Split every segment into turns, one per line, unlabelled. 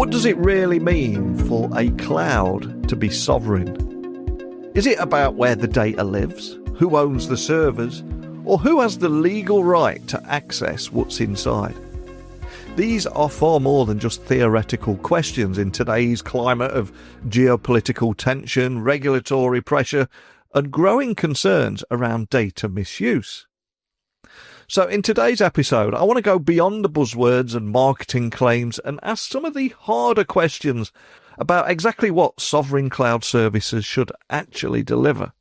What does it really mean for a cloud to be sovereign? Is it about where the data lives, who owns the servers, or who has the legal right to access what's inside? These are far more than just theoretical questions in today's climate of geopolitical tension, regulatory pressure, and growing concerns around data misuse. So in today's episode, I want to go beyond the buzzwords and marketing claims and ask some of the harder questions about exactly what sovereign cloud services should actually deliver.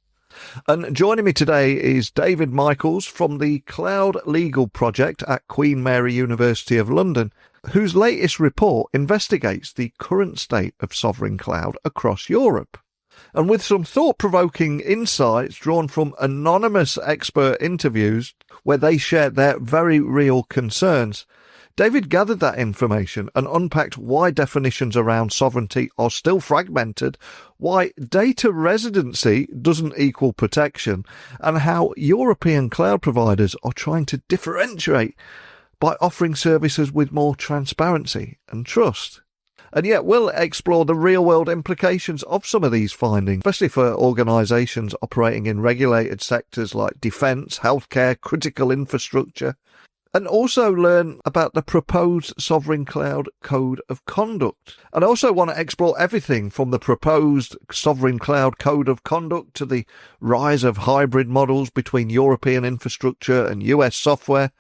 And joining me today is David Michels from the Cloud Legal Project at Queen Mary University of London, whose latest report investigates the current state of sovereign cloud across Europe. And with some thought-provoking insights drawn from anonymous expert interviews where they shared their very real concerns, David gathered that information and unpacked why definitions around sovereignty are still fragmented, why data residency doesn't equal protection, and how European cloud providers are trying to differentiate by offering services with more transparency and trust. And yet we'll explore the real-world implications of some of these findings, especially for organisations operating in regulated sectors like defence, healthcare, critical infrastructure, and also learn about the proposed Sovereign Cloud Code of Conduct. And I also want to explore everything from the proposed Sovereign Cloud Code of Conduct to the rise of hybrid models between European infrastructure and US software.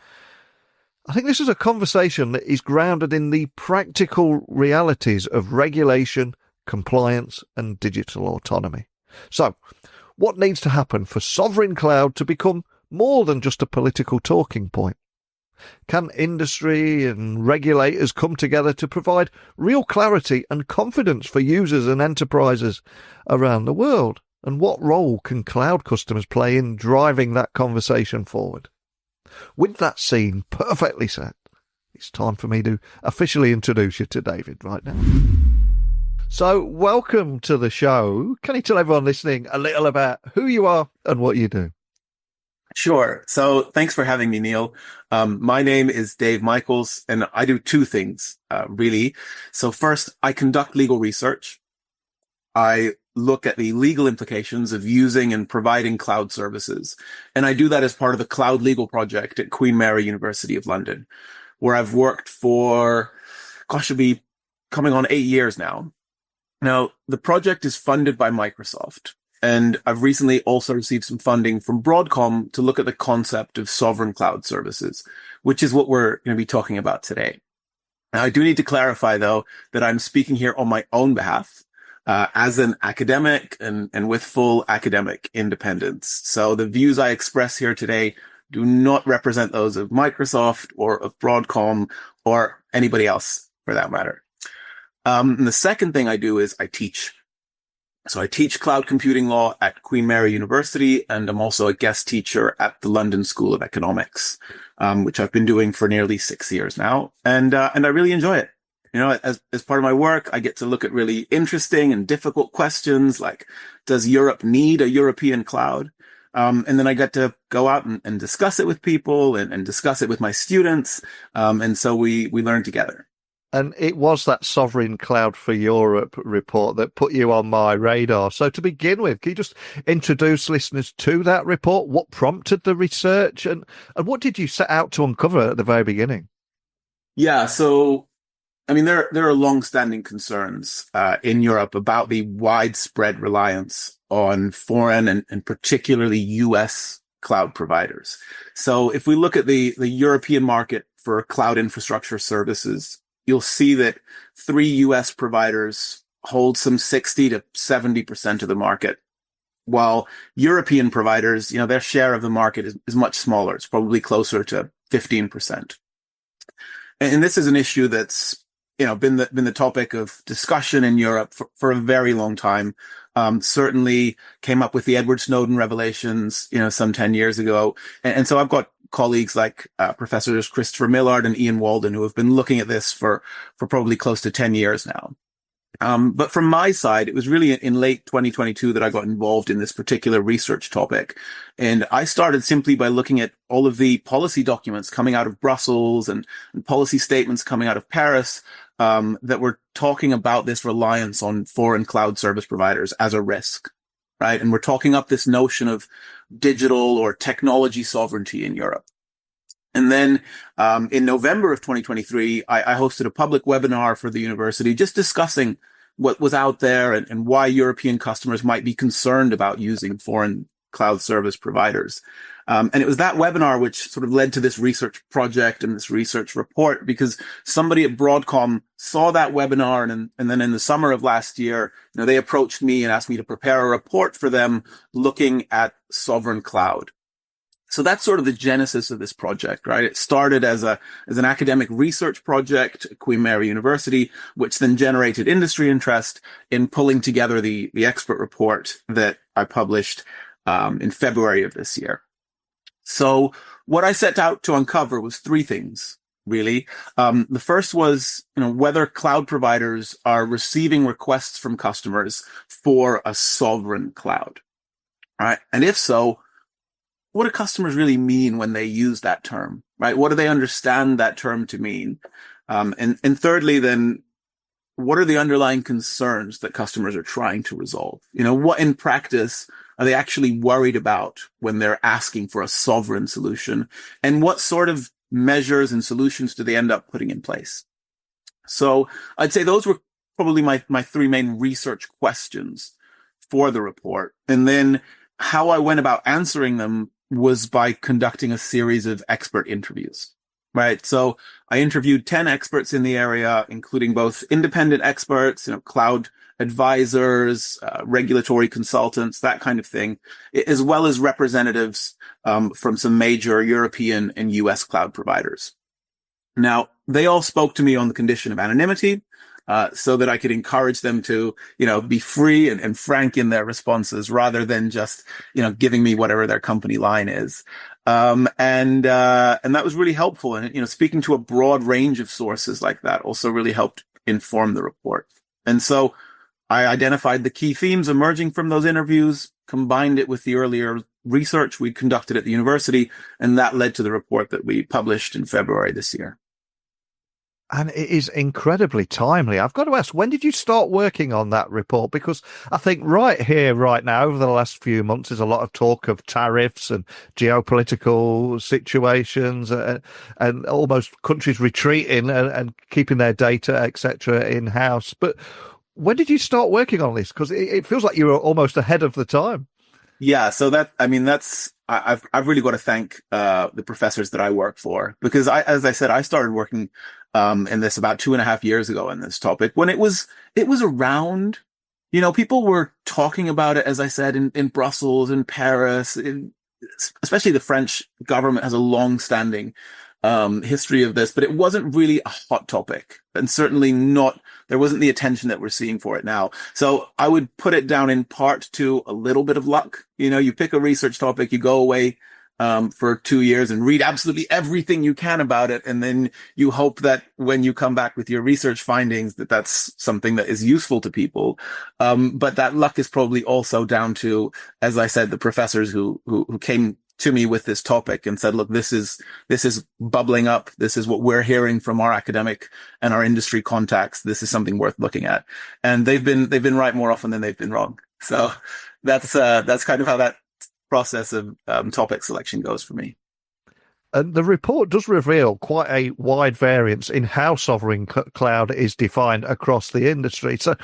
I think this is a conversation that is grounded in the practical realities of regulation, compliance, and digital autonomy. So, what needs to happen for sovereign cloud to become more than just a political talking point? Can industry and regulators come together to provide real clarity and confidence for users and enterprises around the world? And what role can cloud customers play in driving that conversation forward? With that scene perfectly set, it's time for me to officially introduce you to David right now. So, welcome to the show. Can you tell everyone listening a little about who you are and what you do?
Sure. So thanks for having me, Neil. My name is Dave Michels, and I do two things, really. So first, I conduct legal research. I look at the legal implications of using and providing cloud services. And I do that as part of the Cloud Legal Project at Queen Mary University of London, where I've worked for, it'll be coming on 8 years now. Now, the project is funded by Microsoft. And I've recently also received some funding from Broadcom to look at the concept of sovereign cloud services, which is what we're going to be talking about today. Now, I do need to clarify, though, that I'm speaking here on my own behalf as an academic and with full academic independence. So the views I express here today do not represent those of Microsoft or of Broadcom or anybody else for that matter. And the second thing I do is I teach. So I teach cloud computing law at Queen Mary University, and I'm also a guest teacher at the London School of Economics, which I've been doing for nearly 6 years now. And I really enjoy it. You know, as part of my work, I get to look at really interesting and difficult questions like, does Europe need a European cloud? And then I get to go out and discuss it with people and discuss it with my students. And so we learn together.
And it was that Sovereign Cloud for Europe report that put you on my radar. So to begin with, can you just introduce listeners to that report? What prompted the research and what did you set out to uncover at the very beginning?
Yeah, so, I mean, there are long-standing concerns in Europe about the widespread reliance on foreign and particularly US cloud providers. So if we look at the European market for cloud infrastructure services, you'll see that 3 US providers hold some 60 to 70% of the market, while European providers, you know, their share of the market is much smaller. It's probably closer to 15%. And this is an issue that's, you know, been the topic of discussion in Europe for a very long time. Certainly came up with the Edward Snowden revelations, you know, some 10 years ago. And so I've got colleagues like Professors Christopher Millard and Ian Walden, who have been looking at this for probably close to 10 years now. But from my side, it was really in late 2022 that I got involved in this particular research topic. And I started simply by looking at all of the policy documents coming out of Brussels and policy statements coming out of Paris that were talking about this reliance on foreign cloud service providers as a risk, right? And we're talking up this notion of digital or technology sovereignty in Europe. And then in November of 2023, I hosted a public webinar for the university just discussing what was out there and why European customers might be concerned about using foreign cloud service providers. And it was that webinar which sort of led to this research project and this research report, because somebody at Broadcom saw that webinar, and then in the summer of last year, they approached me and asked me to prepare a report for them looking at sovereign cloud. So that's sort of the genesis of this project, right? It started as an academic research project at Queen Mary University, which then generated industry interest in pulling together the expert report that I published in February of this year. So what I set out to uncover was three things, really. The first was, whether cloud providers are receiving requests from customers for a sovereign cloud, right? And if so, what do customers really mean when they use that term, right? What do they understand that term to mean? And thirdly, then, what are the underlying concerns that customers are trying to resolve? What in practice are they actually worried about when they're asking for a sovereign solution? And what sort of measures and solutions do they end up putting in place? So I'd say those were probably my three main research questions for the report. And then how I went about answering them was by conducting a series of expert interviews, right? So I interviewed 10 experts in the area, including both independent experts, cloud advisors, regulatory consultants, that kind of thing, as well as representatives from some major European and US cloud providers. Now, they all spoke to me on the condition of anonymity, so that I could encourage them to, be free and frank in their responses rather than just, giving me whatever their company line is. And that was really helpful. And, speaking to a broad range of sources like that also really helped inform the report. And so I identified the key themes emerging from those interviews, combined it with the earlier research we conducted at the university, and that led to the report that we published in February this year.
And it is incredibly timely. I've got to ask, when did you start working on that report? Because I think right here, right now, over the last few months, there's a lot of talk of tariffs and geopolitical situations and almost countries retreating and keeping their data, etc., in-house. But when did you start working on this? Because it feels like you were almost ahead of the time.
Yeah, so I've really got to thank the professors that I work for, because as I said, I started working in this about 2.5 years ago in this topic when it was around. People were talking about it, as I said, in Brussels, in Paris, especially the French government has a long-standing history of this, but it wasn't really a hot topic, and certainly there wasn't the attention that we're seeing for it now. So I would put it down in part to a little bit of luck. You pick a research topic, you go away for 2 years and read absolutely everything you can about it. And then you hope that when you come back with your research findings, that's something that is useful to people. But that luck is probably also down to, as I said, the professors who came to me with this topic and said, look, this is bubbling up. This is what we're hearing from our academic and our industry contacts. This is something worth looking at. And they've been right more often than they've been wrong. So that's kind of how that process of topic selection goes for me.
And the report does reveal quite a wide variance in how sovereign cloud is defined across the industry. So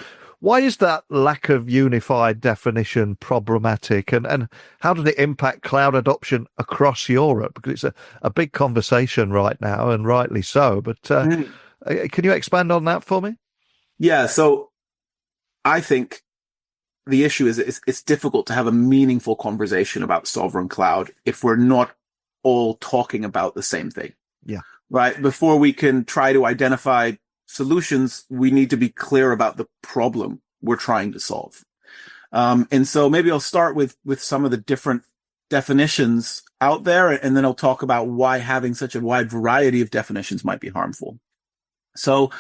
why is that lack of unified definition problematic, and how does it impact cloud adoption across Europe? Because it's a big conversation right now, and rightly so. But can you expand on that for me?
Yeah, so I think the issue is it's difficult to have a meaningful conversation about sovereign cloud if we're not all talking about the same thing.
Yeah. Right.
Before we can try to identify solutions, we need to be clear about the problem we're trying to solve. And so maybe I'll start with some of the different definitions out there, and then I'll talk about why having such a wide variety of definitions might be harmful. So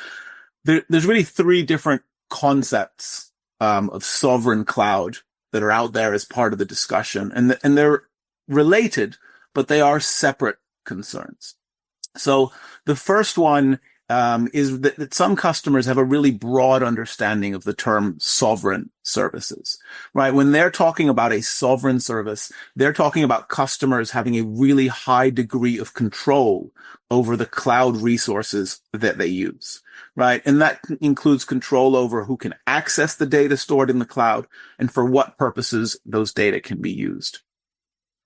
there's really three different concepts of sovereign cloud that are out there as part of the discussion, and they're related, but they are separate concerns. So the first one is that some customers have a really broad understanding of the term sovereign services, right? When they're talking about a sovereign service, they're talking about customers having a really high degree of control over the cloud resources that they use, right? And that includes control over who can access the data stored in the cloud and for what purposes those data can be used.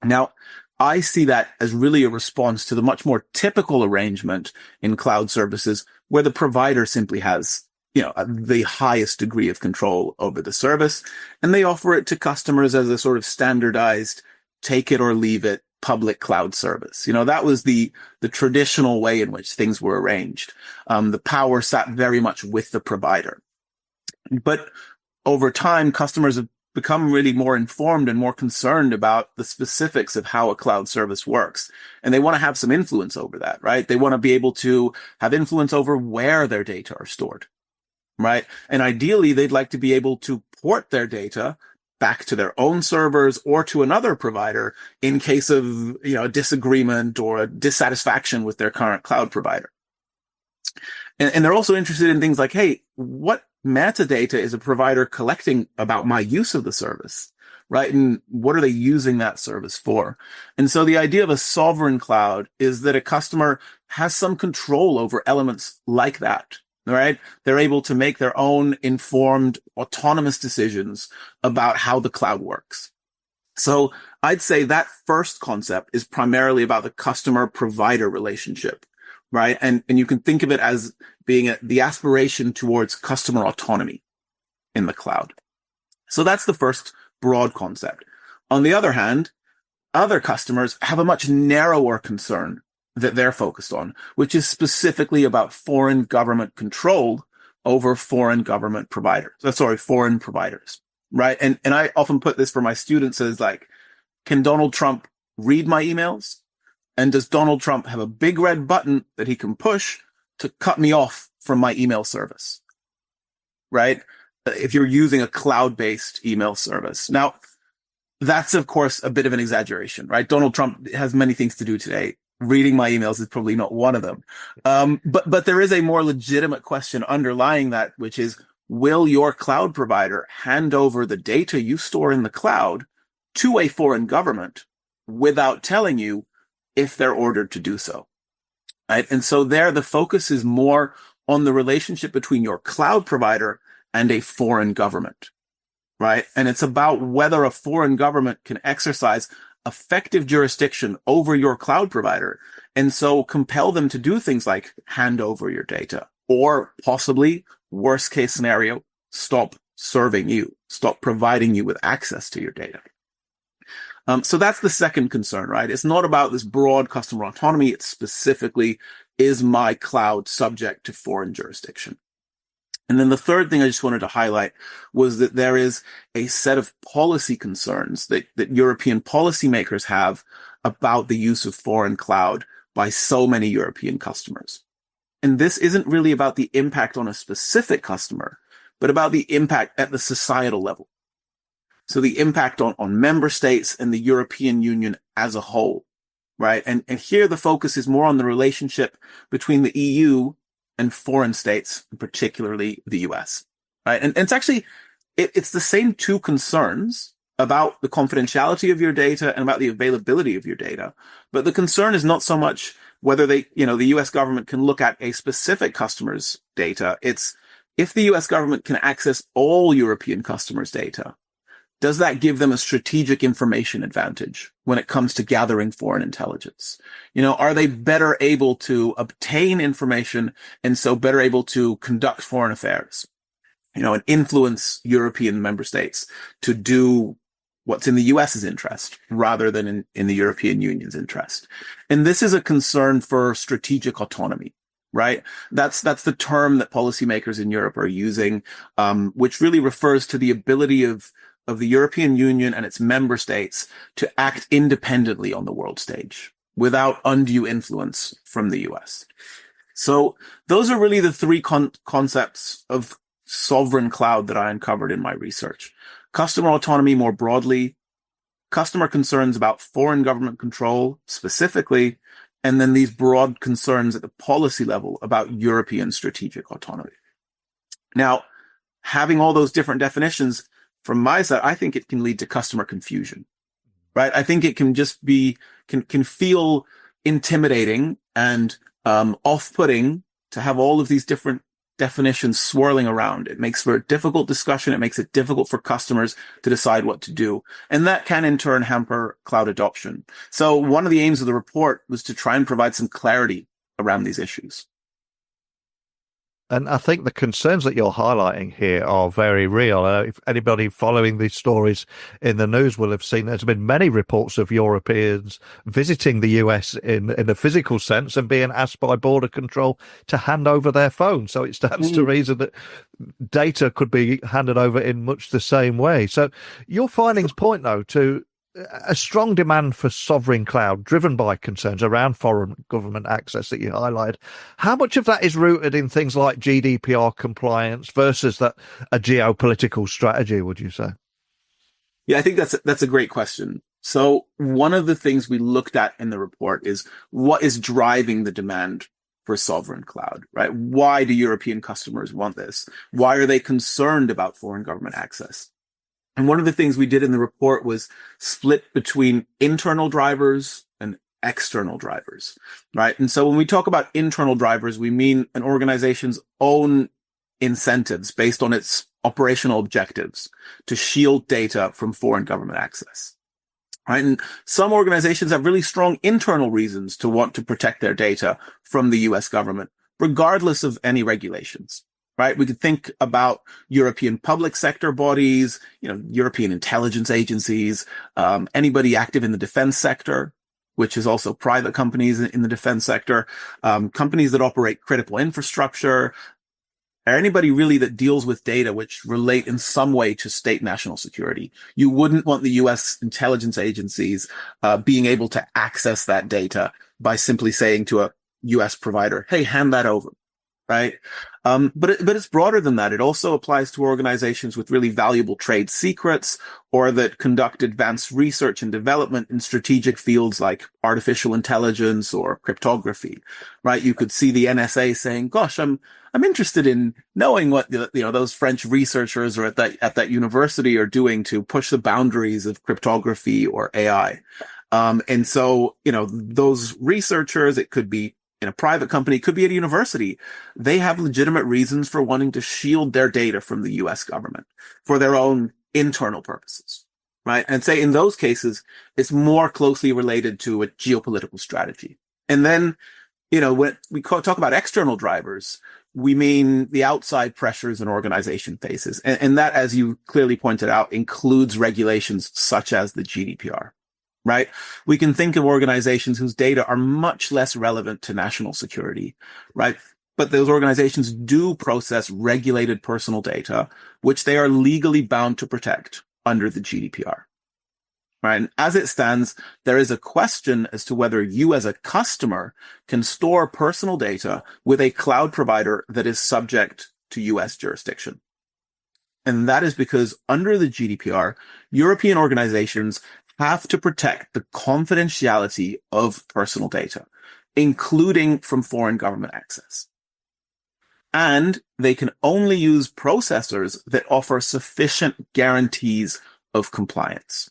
Now, I see that as really a response to the much more typical arrangement in cloud services where the provider simply has, the highest degree of control over the service, and they offer it to customers as a sort of standardized take it or leave it public cloud service. That was the traditional way in which things were arranged. The power sat very much with the provider. But over time, customers have become really more informed and more concerned about the specifics of how a cloud service works. And they want to have some influence over that, right? They want to be able to have influence over where their data are stored, right? And ideally, they'd like to be able to port their data back to their own servers or to another provider in case of, a disagreement or a dissatisfaction with their current cloud provider. And they're also interested in things like, hey, what metadata is a provider collecting about my use of the service, right? And what are they using that service for? And so the idea of a sovereign cloud is that a customer has some control over elements like that, right? They're able to make their own informed, autonomous decisions about how the cloud works. So I'd say that first concept is primarily about the customer-provider relationship, right? And you can think of it as being the aspiration towards customer autonomy in the cloud. So that's the first broad concept. On the other hand, other customers have a much narrower concern that they're focused on, which is specifically about foreign government control over foreign providers, right? And I often put this for my students as like, can Donald Trump read my emails? And does Donald Trump have a big red button that he can push to cut me off from my email service, right? If you're using a cloud-based email service. Now, that's, of course, a bit of an exaggeration, right? Donald Trump has many things to do today. Reading my emails is probably not one of them. But there is a more legitimate question underlying that, which is, will your cloud provider hand over the data you store in the cloud to a foreign government without telling you if they're ordered to do so, right? And so there, the focus is more on the relationship between your cloud provider and a foreign government, right? And it's about whether a foreign government can exercise effective jurisdiction over your cloud provider, and so compel them to do things like hand over your data, or possibly, worst case scenario, stop serving you, stop providing you with access to your data. So that's the second concern, right? It's not about this broad customer autonomy. It's specifically, is my cloud subject to foreign jurisdiction? And then the third thing I just wanted to highlight was that there is a set of policy concerns that European policymakers have about the use of foreign cloud by so many European customers. And this isn't really about the impact on a specific customer, but about the impact at the societal level. So the impact on member states and the European Union as a whole, right? And here the focus is more on the relationship between the EU and foreign states, particularly the US, right? And it's actually, it's the same two concerns about the confidentiality of your data and about the availability of your data. But the concern is not so much whether the US government can look at a specific customer's data. It's if the US government can access all European customers' data, does that give them a strategic information advantage when it comes to gathering foreign intelligence? Are they better able to obtain information and so better able to conduct foreign affairs, and influence European member states to do what's in the US's interest rather than in the European Union's interest? And this is a concern for strategic autonomy, right? That's the term that policymakers in Europe are using, which really refers to the ability of the European Union and its member states to act independently on the world stage without undue influence from the US. So those are really the three concepts of sovereign cloud that I uncovered in my research. Customer autonomy more broadly, customer concerns about foreign government control specifically, and then these broad concerns at the policy level about European strategic autonomy. Now, having all those different definitions, from my side, I think it can lead to customer confusion, right? I think it can just be, can feel intimidating and off-putting to have all of these different definitions swirling around. It makes for a difficult discussion. It makes it difficult for customers to decide what to do. And that can in turn hamper cloud adoption. So one of the aims of the report was to try and provide some clarity around these issues.
And I think the concerns that you're highlighting here are very real. If anybody following these stories in the news will have seen, there's been many reports of Europeans visiting the US in a physical sense and being asked by border control to hand over their phone. So it stands to reason that data could be handed over in much the same way. So your findings point, though, to a strong demand for sovereign cloud driven by concerns around foreign government access that you highlight. How much of that is rooted in things like GDPR compliance versus a geopolitical strategy, would you say?
Yeah, I think that's a great question. So one of the things we looked at in the report is what is driving the demand for sovereign cloud, right? Why do European customers want this? Why are they concerned about foreign government access? And one of the things we did in the report was split between internal drivers and external drivers, right? And so when we talk about internal drivers, we mean an organization's own incentives based on its operational objectives to shield data from foreign government access, right? And some organizations have really strong internal reasons to want to protect their data from the US government, regardless of any regulations. Right. We could think about European public sector bodies, European intelligence agencies, anybody active in the defense sector, which is also private companies in the defense sector, companies that operate critical infrastructure, or anybody really that deals with data which relate in some way to state national security. You wouldn't want the US intelligence agencies being able to access that data by simply saying to a US provider, hey, hand that over. Right. But it's broader than that. It also applies to organizations with really valuable trade secrets or that conduct advanced research and development in strategic fields like artificial intelligence or cryptography. Right. You could see the NSA saying, gosh, I'm interested in knowing what, those French researchers or at that university are doing to push the boundaries of cryptography or AI. And so, those researchers, it could be in a private company, could be at a university, they have legitimate reasons for wanting to shield their data from the US government for their own internal purposes, right? And say in those cases, it's more closely related to a geopolitical strategy. And then, when we talk about external drivers, we mean the outside pressures an organization faces. And that, as you clearly pointed out, includes regulations such as the GDPR. Right? We can think of organizations whose data are much less relevant to national security, right? But those organizations do process regulated personal data, which they are legally bound to protect under the GDPR, right? And as it stands, there is a question as to whether you as a customer can store personal data with a cloud provider that is subject to US jurisdiction. And that is because under the GDPR, European organizations have to protect the confidentiality of personal data, including from foreign government access. And they can only use processors that offer sufficient guarantees of compliance.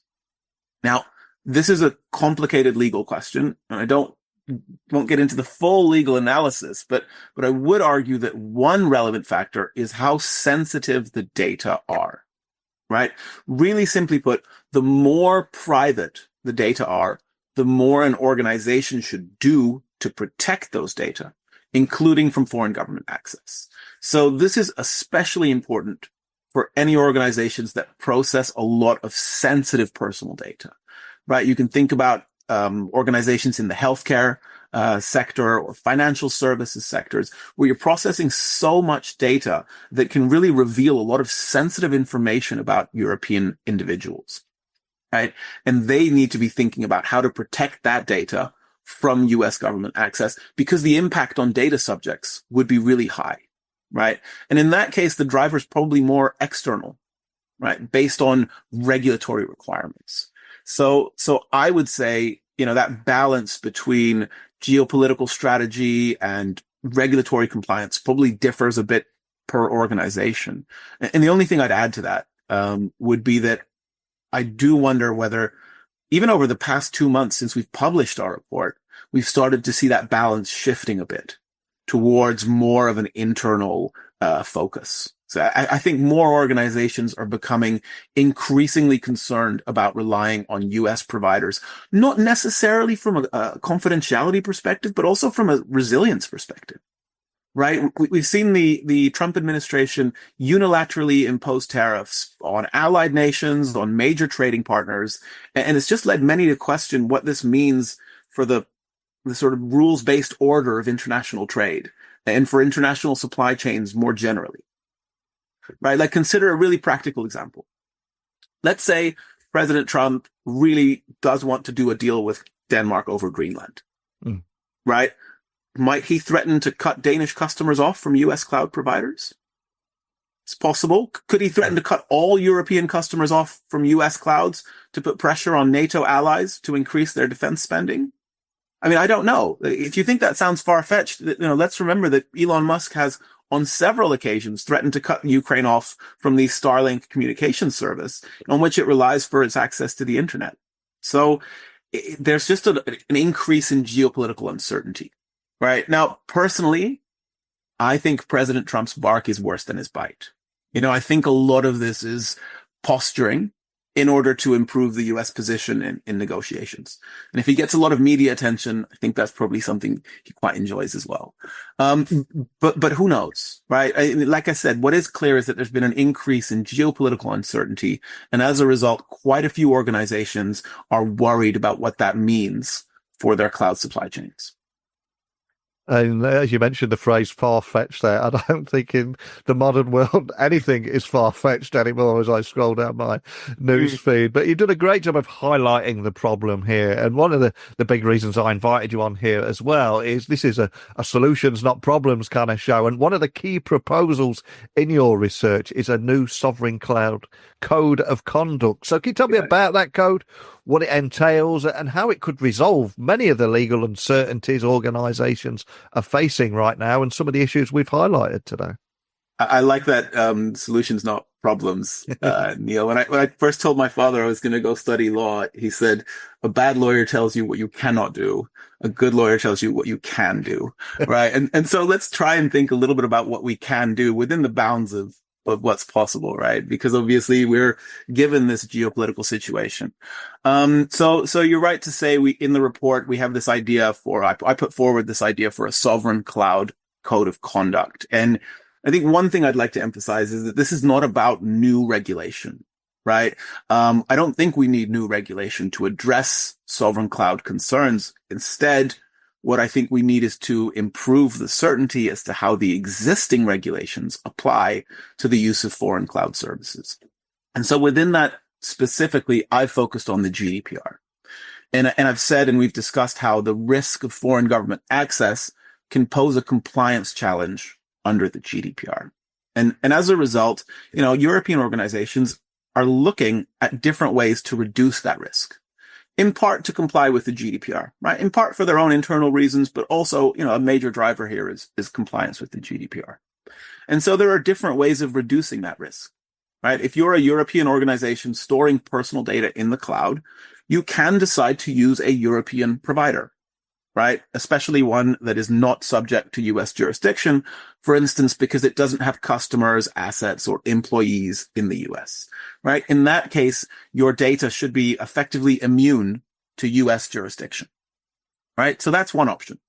Now, this is a complicated legal question, and won't get into the full legal analysis, but I would argue that one relevant factor is how sensitive the data are. Right? Really simply put, the more private the data are, the more an organization should do to protect those data, including from foreign government access. So this is especially important for any organizations that process a lot of sensitive personal data, right? You can think about organizations in the healthcare sector or financial services sectors where you're processing so much data that can really reveal a lot of sensitive information about European individuals, right? And they need to be thinking about how to protect that data from US government access because the impact on data subjects would be really high, right? And in that case, the driver is probably more external, right? Based on regulatory requirements. So I would say, that balance between geopolitical strategy and regulatory compliance probably differs a bit per organization. And the only thing I'd add to that would be that I do wonder whether, even over the past 2 months since we've published our report, we've started to see that balance shifting a bit towards more of an internal focus. So I think more organizations are becoming increasingly concerned about relying on US providers, not necessarily from a confidentiality perspective, but also from a resilience perspective. Right? We've seen the Trump administration unilaterally impose tariffs on allied nations, on major trading partners, and it's just led many to question what this means for the sort of rules-based order of international trade and for international supply chains more generally. Right? Like, consider a really practical example. Let's say President Trump really does want to do a deal with Denmark over Greenland. Right? Might he threaten to cut Danish customers off from US cloud providers? It's possible. Could he threaten to cut all European customers off from US clouds to put pressure on NATO allies to increase their defense spending? I mean, I don't know. If you think that sounds far-fetched, let's remember that Elon Musk has on several occasions threatened to cut Ukraine off from the Starlink communications service on which it relies for its access to the internet. So there's just an increase in geopolitical uncertainty. Right. Now, personally, I think President Trump's bark is worse than his bite. I think a lot of this is posturing in order to improve the U.S. position in negotiations. And if he gets a lot of media attention, I think that's probably something he quite enjoys as well. But who knows, right? Like I said, what is clear is that there's been an increase in geopolitical uncertainty. And as a result, quite a few organizations are worried about what that means for their cloud supply chains.
And as you mentioned the phrase far-fetched there, I don't think in the modern world anything is far-fetched anymore as I scroll down my news feed. But you've done a great job of highlighting the problem here. And one of the big reasons I invited you on here as well is this is a solutions, not problems kind of show. And one of the key proposals in your research is a new sovereign cloud code of conduct. So can you tell me about that code, what it entails, and how it could resolve many of the legal uncertainties organizations are facing right now and some of the issues we've highlighted today?
I like that solutions, not problems, Neil. When I first told my father I was going to go study law, he said, a bad lawyer tells you what you cannot do. A good lawyer tells you what you can do. Right. And so let's try and think a little bit about what we can do within the bounds of what's possible, right? Because obviously we're given this geopolitical situation. So you're right to say in the report, we have this idea I put forward this idea for a sovereign cloud code of conduct. And I think one thing I'd like to emphasize is that this is not about new regulation, right? I don't think we need new regulation to address sovereign cloud concerns. Instead, what I think we need is to improve the certainty as to how the existing regulations apply to the use of foreign cloud services. And so within that specifically, I've focused on the GDPR. And I've said, and we've discussed how the risk of foreign government access can pose a compliance challenge under the GDPR. And as a result, European organizations are looking at different ways to reduce that risk. In part to comply with the GDPR, right? In part for their own internal reasons, but also, a major driver here is compliance with the GDPR. And so there are different ways of reducing that risk, right? If you're a European organization storing personal data in the cloud, you can decide to use a European provider, right? Especially one that is not subject to US jurisdiction, for instance, because it doesn't have customers, assets, or employees in the US, right? In that case, your data should be effectively immune to US jurisdiction, right? So that's one option.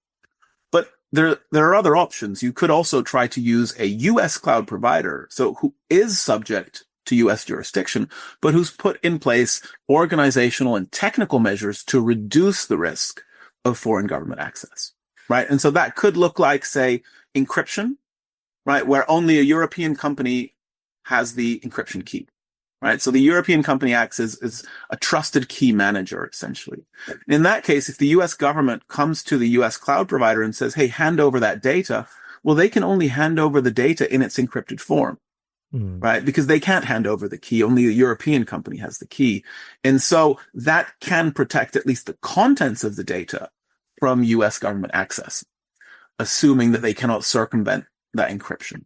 But there are other options. You could also try to use a US cloud provider, so who is subject to US jurisdiction, but who's put in place organizational and technical measures to reduce the risk of foreign government access, right? And so that could look like, say, encryption, right? Where only a European company has the encryption key, right? So the European company acts as a trusted key manager, essentially. In that case, if the US government comes to the US cloud provider and says, hey, hand over that data, well, they can only hand over the data in its encrypted form. Right? Because they can't hand over the key. Only a European company has the key. And so that can protect at least the contents of the data from US government access, assuming that they cannot circumvent that encryption.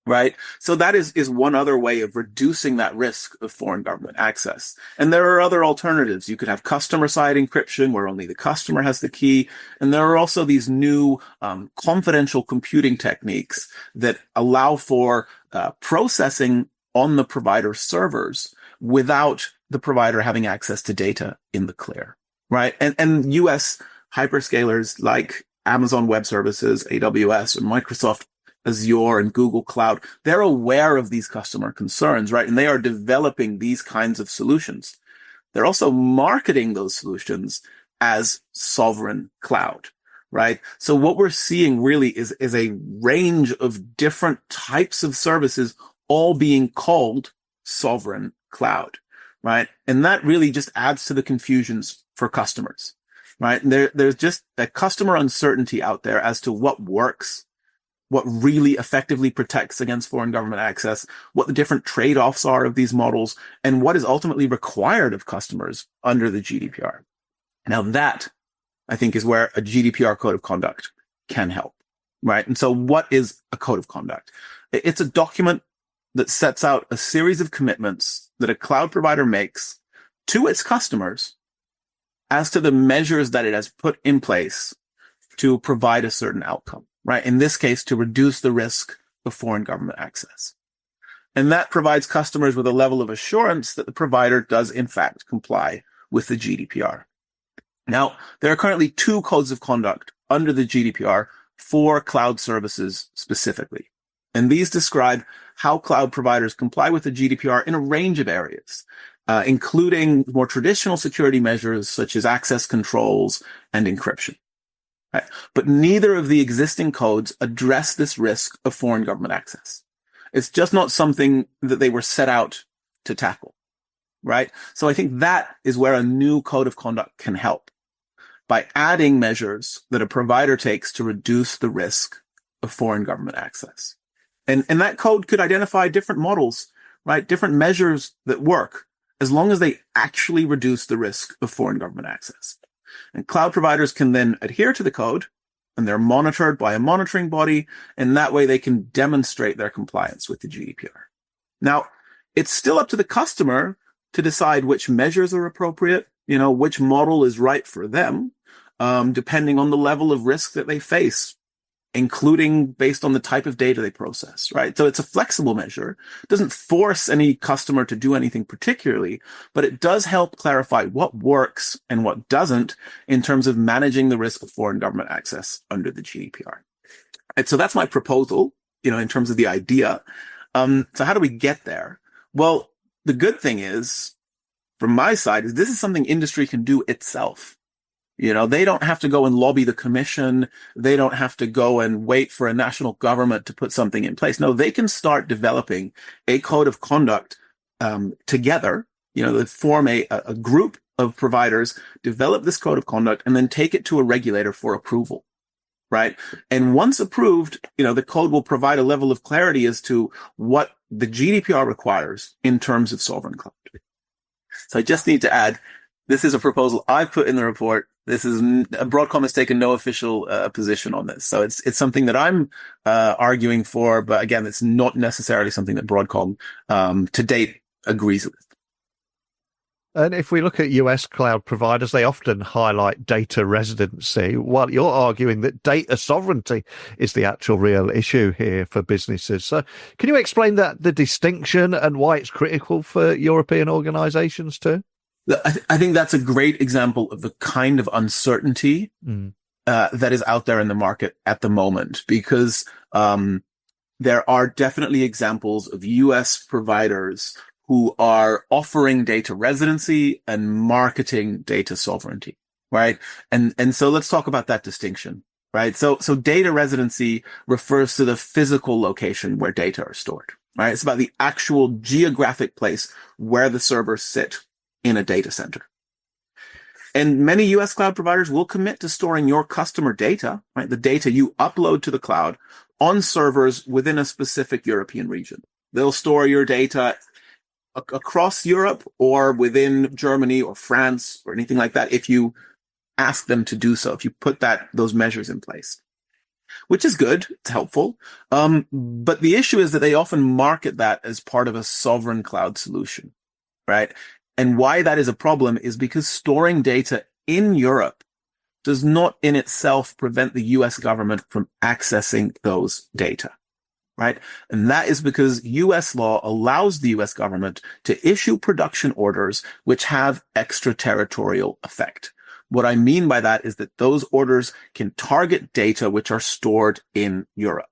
Right? So that is one other way of reducing that risk of foreign government access. And there are other alternatives. You could have customer-side encryption where only the customer has the key. And there are also these new confidential computing techniques that allow for processing on the provider servers without the provider having access to data in the clear. Right? And US hyperscalers like Amazon Web Services, AWS, and Microsoft Azure and Google Cloud, they're aware of these customer concerns, right? And they are developing these kinds of solutions. They're also marketing those solutions as sovereign cloud, right? So what we're seeing really is a range of different types of services all being called sovereign cloud, right? And that really just adds to the confusions for customers, right? And there's just a customer uncertainty out there as to what works, what really effectively protects against foreign government access, what the different trade-offs are of these models, and what is ultimately required of customers under the GDPR. Now that, I think, is where a GDPR code of conduct can help, right? And so what is a code of conduct? It's a document that sets out a series of commitments that a cloud provider makes to its customers as to the measures that it has put in place to provide a certain outcome. Right? In this case, to reduce the risk of foreign government access. And that provides customers with a level of assurance that the provider does in fact comply with the GDPR. Now, there are currently 2 codes of conduct under the GDPR for cloud services specifically. And these describe how cloud providers comply with the GDPR in a range of areas, including more traditional security measures such as access controls and encryption. Right. But neither of the existing codes address this risk of foreign government access. It's just not something that they were set out to tackle, right? So I think that is where a new code of conduct can help by adding measures that a provider takes to reduce the risk of foreign government access. And that code could identify different models, right? Different measures that work as long as they actually reduce the risk of foreign government access. And cloud providers can then adhere to the code, and they're monitored by a monitoring body, and that way they can demonstrate their compliance with the GDPR. Now, it's still up to the customer to decide which measures are appropriate, which model is right for them, depending on the level of risk that they face, including based on the type of data they process, right? So it's a flexible measure. It doesn't force any customer to do anything particularly, but it does help clarify what works and what doesn't in terms of managing the risk of foreign government access under the GDPR. And so that's my proposal, in terms of the idea. So how do we get there? Well, the good thing is, from my side, is this is something industry can do itself. They don't have to go and lobby the commission. They don't have to go and wait for a national government to put something in place. No, they can start developing a code of conduct together. They form a group of providers, develop this code of conduct, and then take it to a regulator for approval, right? And once approved, the code will provide a level of clarity as to what the GDPR requires in terms of sovereign cloud. So I just need to add, this is a proposal I've put in the report. Broadcom has taken no official position on this. So it's something that I'm arguing for, but again, it's not necessarily something that Broadcom to date agrees with.
And if we look at US cloud providers, they often highlight data residency, while you're arguing that data sovereignty is the actual real issue here for businesses. So can you explain the distinction and why it's critical for European organizations too?
I think that's a great example of the kind of uncertainty that is out there in the market at the moment, because there are definitely examples of US providers who are offering data residency and marketing data sovereignty, right? And so let's talk about that distinction, right? So data residency refers to the physical location where data are stored, right? It's about the actual geographic place where the servers sit in a data center. And many US cloud providers will commit to storing your customer data, right? The data you upload to the cloud on servers within a specific European region. They'll store your data across Europe or within Germany or France or anything like that if you ask them to do so, if you put those measures in place, which is good. It's helpful. But the issue is that they often market that as part of a sovereign cloud solution, right? And why that is a problem is because storing data in Europe does not in itself prevent the US government from accessing those data, right? And that is because US law allows the US government to issue production orders which have extraterritorial effect. What I mean by that is that those orders can target data which are stored in Europe,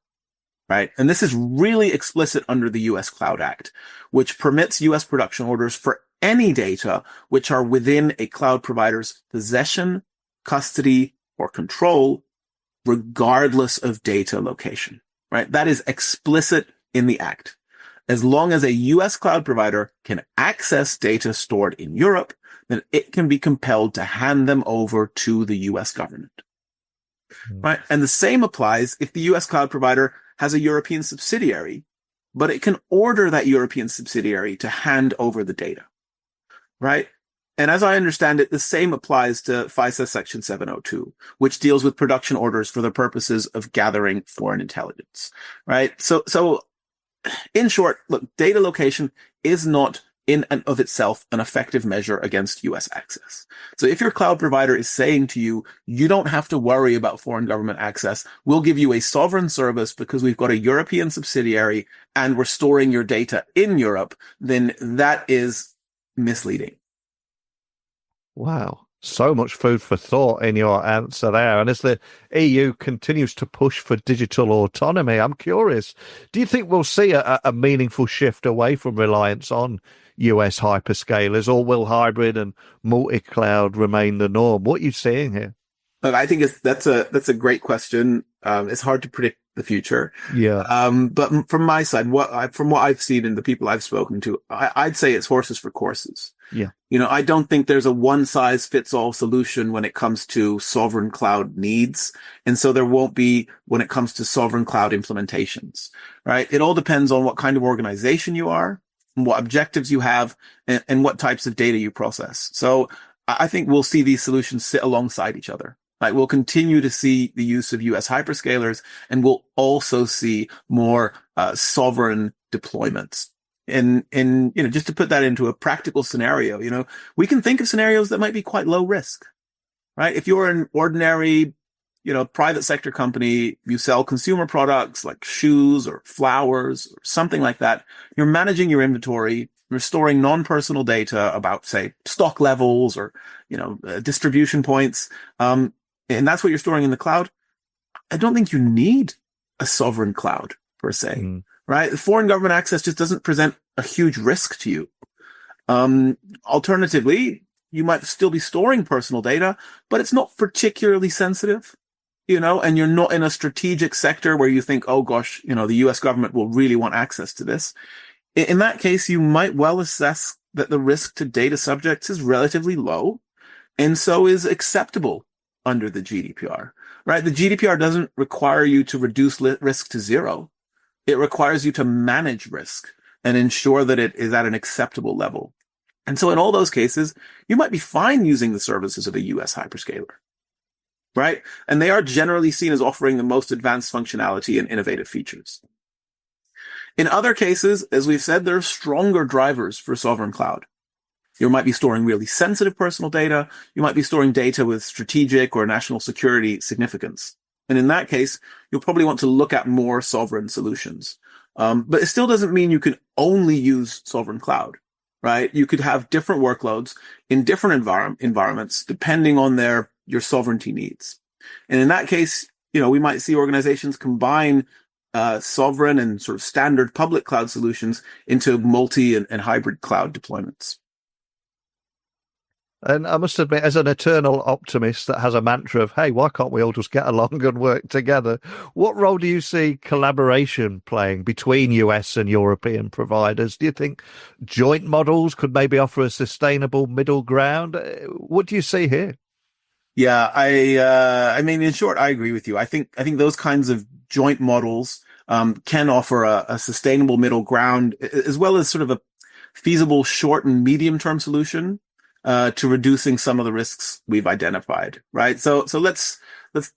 right? And this is really explicit under the US Cloud Act, which permits US production orders for any data which are within a cloud provider's possession, custody, or control, regardless of data location, right? That is explicit in the Act. As long as a US cloud provider can access data stored in Europe, then it can be compelled to hand them over to the US government, right? And the same applies if the US cloud provider has a European subsidiary, but it can order that European subsidiary to hand over the data, right? And as I understand it, the same applies to FISA Section 702, which deals with production orders for the purposes of gathering foreign intelligence, right? So in short, look, data location is not in and of itself an effective measure against US access. So if your cloud provider is saying to you, you don't have to worry about foreign government access, we'll give you a sovereign service because we've got a European subsidiary and we're storing your data in Europe, then that is misleading.
Wow. So much food for thought in your answer there. And as the EU continues to push for digital autonomy, I'm curious, do you think we'll see a meaningful shift away from reliance on US hyperscalers, or will hybrid and multi-cloud remain the norm? What are you seeing here?
Look, I think that's a great question. It's hard to predict the future.
Yeah.
But from my side, from what I've seen and the people I've spoken to, I'd say it's horses for courses.
Yeah.
I don't think there's a one size fits all solution when it comes to sovereign cloud needs. And so there won't be when it comes to sovereign cloud implementations, right? It all depends on what kind of organization you are and what objectives you have and what types of data you process. So I think we'll see these solutions sit alongside each other. Like, we'll continue to see the use of US hyperscalers, and we'll also see more sovereign deployments. And just to put that into a practical scenario, we can think of scenarios that might be quite low risk, right? If you're an ordinary, private sector company, you sell consumer products like shoes or flowers or something like that. You're managing your inventory, you're storing non-personal data about, say, stock levels or, distribution points. And that's what you're storing in the cloud. I don't think you need a sovereign cloud per se, right? The foreign government access just doesn't present a huge risk to you. Alternatively, you might still be storing personal data, but it's not particularly sensitive, and you're not in a strategic sector where you think, oh gosh, the US government will really want access to this. In that case, you might well assess that the risk to data subjects is relatively low, and so is acceptable under the GDPR, right? The GDPR doesn't require you to reduce risk to zero. It requires you to manage risk and ensure that it is at an acceptable level. And so in all those cases, you might be fine using the services of a US hyperscaler, right? And they are generally seen as offering the most advanced functionality and innovative features. In other cases, as we've said, there are stronger drivers for sovereign cloud. You might be storing really sensitive personal data. You might be storing data with strategic or national security significance. And in that case, you'll probably want to look at more sovereign solutions. But it still doesn't mean you can only use sovereign cloud, right? You could have different workloads in different environments depending on your sovereignty needs. And in that case, we might see organizations combine sovereign and sort of standard public cloud solutions into multi and hybrid cloud deployments.
And I must admit, as an eternal optimist that has a mantra of, hey, why can't we all just get along and work together? What role do you see collaboration playing between US and European providers? Do you think joint models could maybe offer a sustainable middle ground? What do you see here?
Yeah, I mean, in short, I agree with you. I think those kinds of joint models can offer a sustainable middle ground, as well as sort of a feasible short and medium term solution. to reducing some of the risks we've identified, right? So let's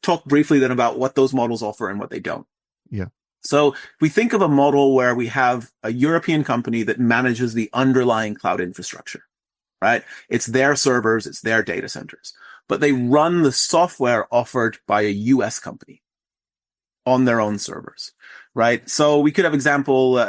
talk briefly then about what those models offer and what they don't.
Yeah.
So we think of a model where we have a European company that manages the underlying cloud infrastructure, right? It's their servers, it's their data centers, but they run the software offered by a US company on their own servers, right? So we could have an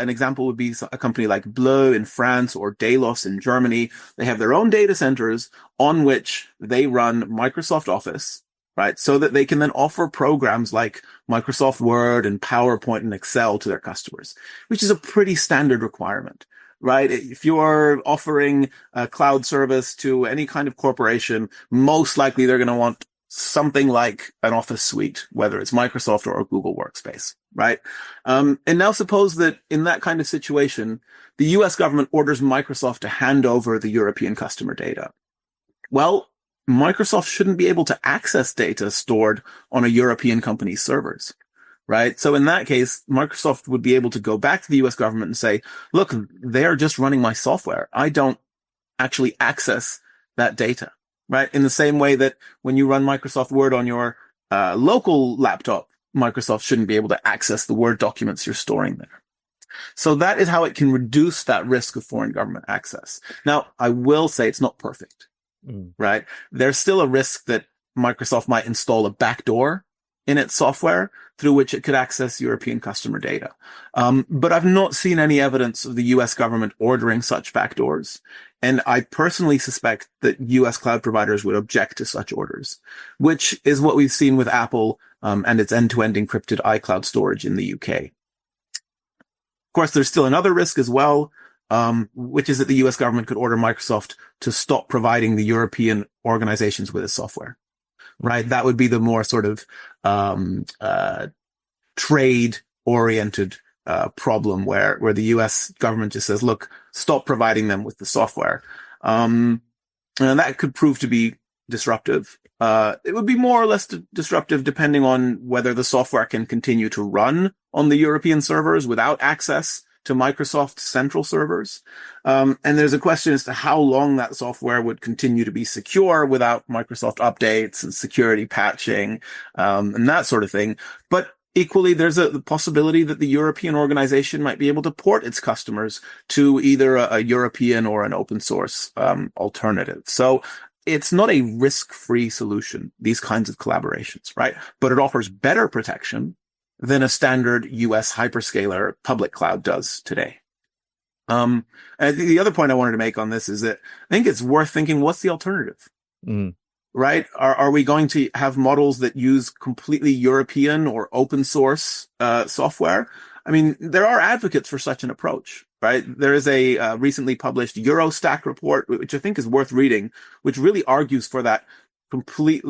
example would be a company like Bleu in France or Delos in Germany. They have their own data centers on which they run Microsoft Office, right? So that they can then offer programs like Microsoft Word and PowerPoint and Excel to their customers, which is a pretty standard requirement, right? If you're offering a cloud service to any kind of corporation, most likely they're going to want something like an Office suite, whether it's Microsoft or Google Workspace, right? And now suppose that in that kind of situation, the US government orders Microsoft to hand over the European customer data. Well, Microsoft shouldn't be able to access data stored on a European company's servers, right? So in that case, Microsoft would be able to go back to the US government and say, look, they're just running my software. I don't actually access that data. Right. In the same way that when you run Microsoft Word on your local laptop, Microsoft shouldn't be able to access the Word documents you're storing there. So that is how it can reduce that risk of foreign government access. Now, I will say it's not perfect, right? There's still a risk that Microsoft might install a backdoor in its software through which it could access European customer data. But I've not seen any evidence of the US government ordering such backdoors. And I personally suspect that US cloud providers would object to such orders, which is what we've seen with Apple and its end-to-end encrypted iCloud storage in the UK. Of course, there's still another risk as well, which is that the US government could order Microsoft to stop providing the European organizations with its software. Right, that would be the more sort of trade-oriented problem where the U.S. government just says, "Look, stop providing them with the software," and that could prove to be disruptive. It would be more or less disruptive depending on whether the software can continue to run on the European servers without access to Microsoft's central servers. And there's a question as to how long that software would continue to be secure without Microsoft updates and security patching, and that sort of thing. But equally, there's the possibility that the European organization might be able to port its customers to either a European or an open source alternative. So it's not a risk-free solution, these kinds of collaborations, right? But it offers better protection than a standard US hyperscaler public cloud does today. And the other point I wanted to make on this is that I think it's worth thinking, what's the alternative? Right? Are we going to have models that use completely European or open source software? I mean, there are advocates for such an approach, right? There is a recently published Eurostack report, which I think is worth reading, which really argues for that complete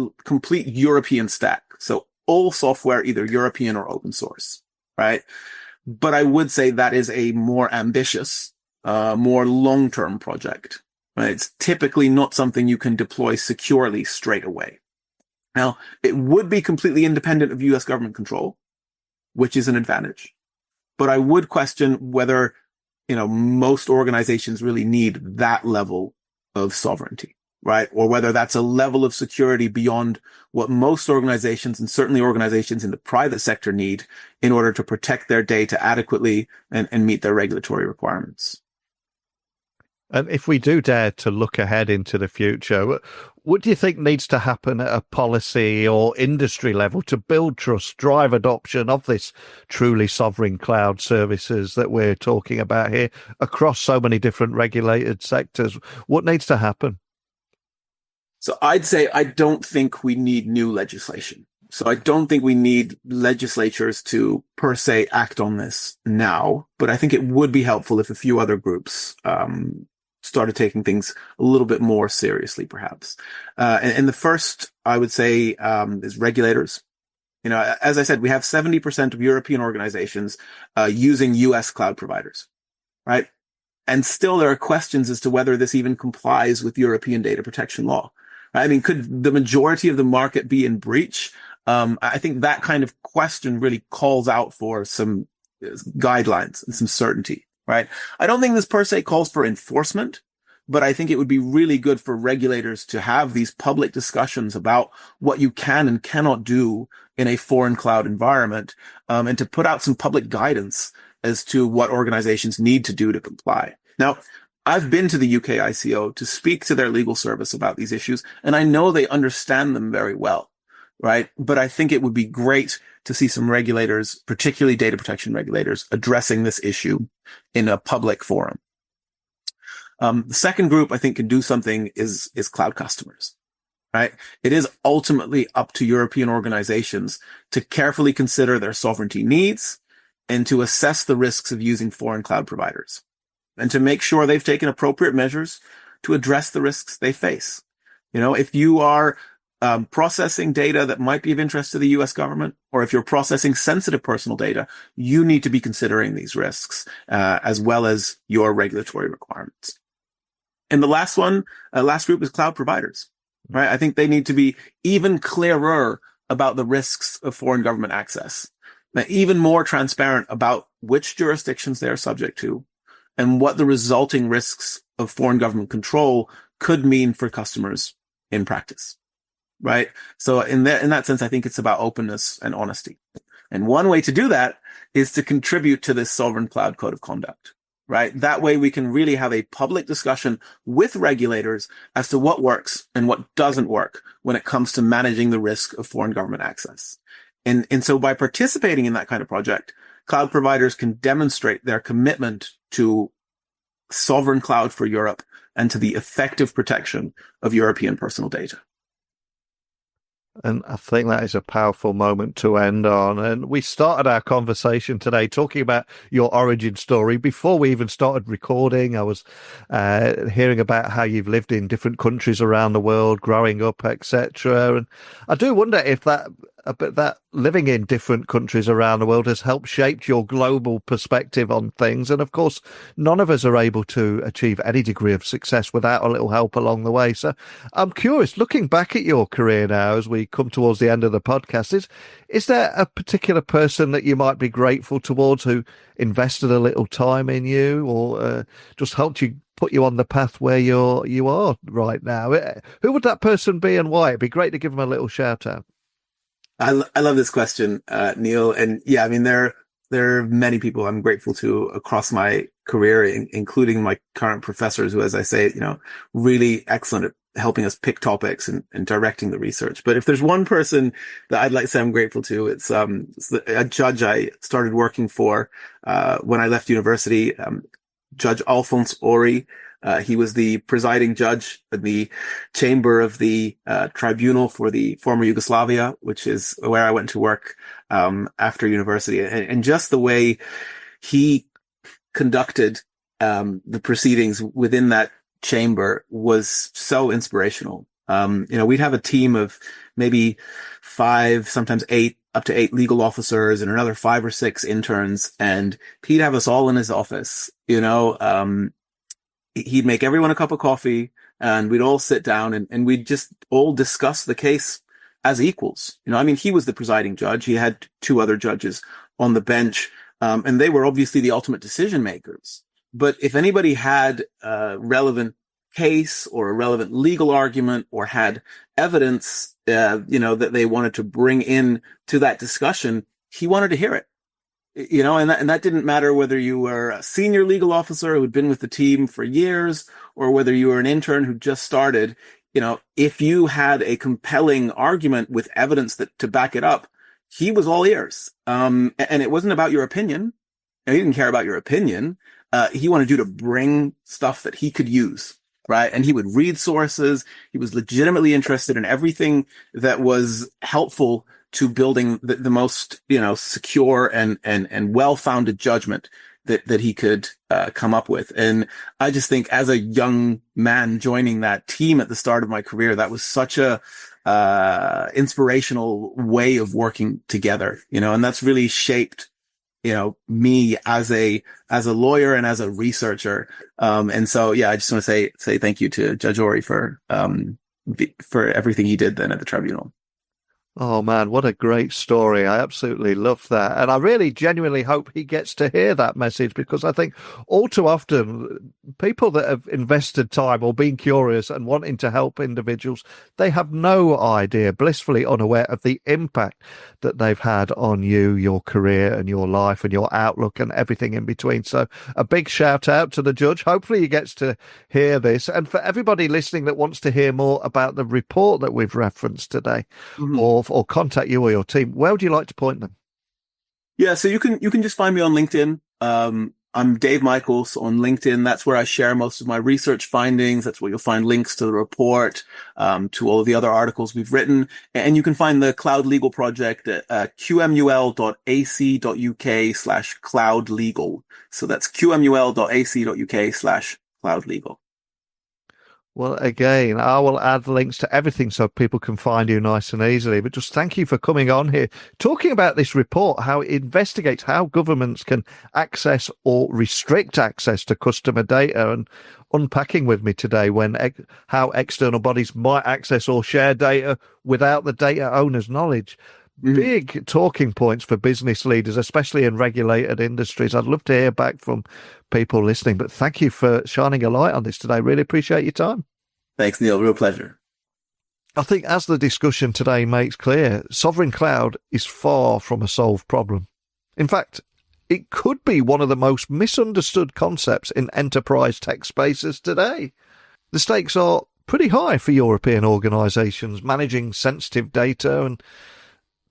European stack. So all software, either European or open source, right? But I would say that is a more ambitious, more long-term project, right? It's typically not something you can deploy securely straight away. Now, it would be completely independent of US government control, which is an advantage. But I would question whether, most organizations really need that level of sovereignty, right? Or whether that's a level of security beyond what most organizations, and certainly organizations in the private sector, need in order to protect their data adequately and meet their regulatory requirements.
And if we do dare to look ahead into the future, what do you think needs to happen at a policy or industry level to build trust, drive adoption of this truly sovereign cloud services that we're talking about here across so many different regulated sectors? What needs to happen?
So I'd say I don't think we need new legislation. So I don't think we need legislatures to per se act on this now, but I think it would be helpful if a few other groups started taking things a little bit more seriously, perhaps. And the first, I would say, is regulators. As I said, we have 70% of European organizations using US cloud providers, right? And still there are questions as to whether this even complies with European data protection law. I mean, could the majority of the market be in breach? I think that kind of question really calls out for some guidelines and some certainty, right? I don't think this per se calls for enforcement, but I think it would be really good for regulators to have these public discussions about what you can and cannot do in a foreign cloud environment, and to put out some public guidance as to what organizations need to do to comply. Now, I've been to the UK ICO to speak to their legal service about these issues, and I know they understand them very well, right? But I think it would be great to see some regulators, particularly data protection regulators, addressing this issue in a public forum. The second group I think can do something is cloud customers, right? It is ultimately up to European organizations to carefully consider their sovereignty needs and to assess the risks of using foreign cloud providers, and to make sure they've taken appropriate measures to address the risks they face. If you are processing data that might be of interest to the US government, or if you're processing sensitive personal data, you need to be considering these risks, as well as your regulatory requirements. And the last group is cloud providers, right? I think they need to be even clearer about the risks of foreign government access, even more transparent about which jurisdictions they are subject to and what the resulting risks of foreign government control could mean for customers in practice, right? So in that sense, I think it's about openness and honesty. And one way to do that is to contribute to this sovereign cloud code of conduct, right? That way we can really have a public discussion with regulators as to what works and what doesn't work when it comes to managing the risk of foreign government access. And so by participating in that kind of project, cloud providers can demonstrate their commitment to sovereign cloud for Europe and to the effective protection of European personal data.
And I think that is a powerful moment to end on. And we started our conversation today talking about your origin story. Before we even started recording, I was hearing about how you've lived in different countries around the world, growing up, etc. And I do wonder if that living in different countries around the world has helped shape your global perspective on things. And of course, none of us are able to achieve any degree of success without a little help along the way. So I'm curious, looking back at your career now, as we come towards the end of the podcast, is there a particular person that you might be grateful towards who invested a little time in you, or just helped you put you on the path where you are right now? Who would that person be and why? It'd be great to give them a little shout out.
I love this question, Neil. And yeah, I mean, there are many people I'm grateful to across my career, including my current professors who, as I say, really excellent at helping us pick topics and directing the research. But if there's one person that I'd like to say I'm grateful to, it's a judge I started working for when I left university, Judge Alphonse Ori. He was the presiding judge in the chamber of the tribunal for the former Yugoslavia, which is where I went to work after university. And just the way he conducted the proceedings within that chamber was so inspirational. We'd have a team of maybe 5, sometimes 8, up to 8 legal officers and another 5 or 6 interns. And he'd have us all in his office, he'd make everyone a cup of coffee and we'd all sit down and we'd just all discuss the case as equals. He was the presiding judge. He had 2 other judges on the bench, and they were obviously the ultimate decision makers. But if anybody had a relevant case or a relevant legal argument or had evidence, that they wanted to bring in to that discussion, he wanted to hear it. And that didn't matter whether you were a senior legal officer who had been with the team for years or whether you were an intern who just started. If you had a compelling argument with evidence to back it up, he was all ears. And it wasn't about your opinion. He didn't care about your opinion. He wanted you to bring stuff that he could use, right? And he would read sources. He was legitimately interested in everything that was helpful to building the most, secure and well-founded judgment that he could come up with. And I just think as a young man joining that team at the start of my career, that was such a inspirational way of working together, and that's really shaped, me as a lawyer and as a researcher. And so, yeah, I just want to say thank you to Judge Ori for everything he did then at the tribunal.
Oh man, what a great story. I absolutely love that. And I really genuinely hope he gets to hear that message, because I think all too often people that have invested time or been curious and wanting to help individuals, they have no idea, blissfully unaware of the impact that they've had on you, your career and your life and your outlook and everything in between. So a big shout out to the judge. Hopefully he gets to hear this. And for everybody listening that wants to hear more about the report that we've referenced today, or contact you or your team, where would you like to point them?
Yeah, so you can just find me on LinkedIn. I'm Dave Michels on LinkedIn. That's where I share most of my research findings. That's where you'll find links to the report, to all of the other articles we've written. And you can find the Cloud Legal Project at qmul.ac.uk/cloudlegal. So that's qmul.ac.uk/cloudlegal.
Well, again, I will add links to everything so people can find you nice and easily. But just thank you for coming on here, talking about this report, how it investigates how governments can access or restrict access to customer data, and unpacking with me today how external bodies might access or share data without the data owner's knowledge. Big talking points for business leaders, especially in regulated industries. I'd love to hear back from people listening, but thank you for shining a light on this today. Really appreciate your time.
Thanks, Neil. Real pleasure.
I think, as the discussion today makes clear, sovereign cloud is far from a solved problem. In fact, it could be one of the most misunderstood concepts in enterprise tech spaces today. The stakes are pretty high for European organisations managing sensitive data, and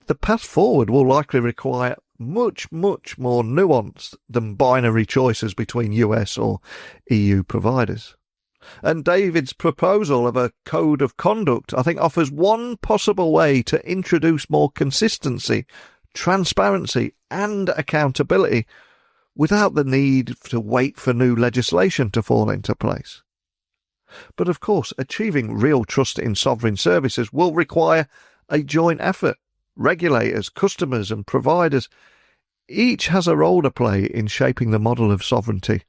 the path forward will likely require much, much more nuance than binary choices between US or EU providers. And David's proposal of a code of conduct, I think, offers one possible way to introduce more consistency, transparency and accountability without the need to wait for new legislation to fall into place. But of course, achieving real trust in sovereign services will require a joint effort. Regulators, customers and providers each has a role to play in shaping the model of sovereignty,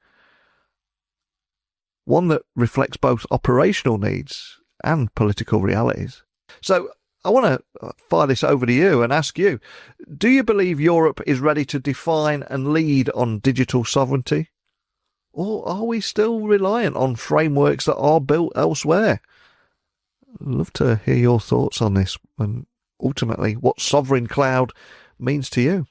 one that reflects both operational needs and political realities. So I want to fire this over to you and ask you, do you believe Europe is ready to define and lead on digital sovereignty? Or are we still reliant on frameworks that are built elsewhere? I'd love to hear your thoughts on this, and ultimately what sovereign cloud means to you.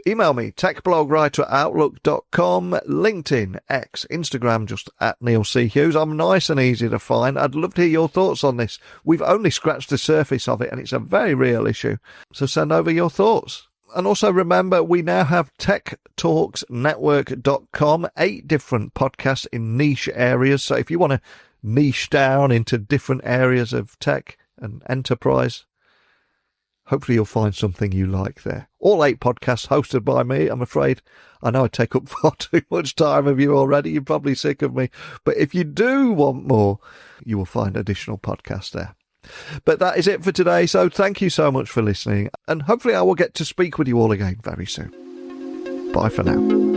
Email me, techblogwriter@outlook.com, LinkedIn, X, Instagram, just @NeilC.Hughes. I'm nice and easy to find. I'd love to hear your thoughts on this. We've only scratched the surface of it, and it's a very real issue. So send over your thoughts. And also remember, we now have techtalksnetwork.com, 8 different podcasts in niche areas. So if you want to niche down into different areas of tech and enterprise, hopefully you'll find something you like there. All 8 podcasts hosted by me. I'm afraid I know I take up far too much time of you already. You're probably sick of me. But if you do want more, you will find additional podcasts there. But that is it for today. So thank you so much for listening. And hopefully I will get to speak with you all again very soon. Bye for now.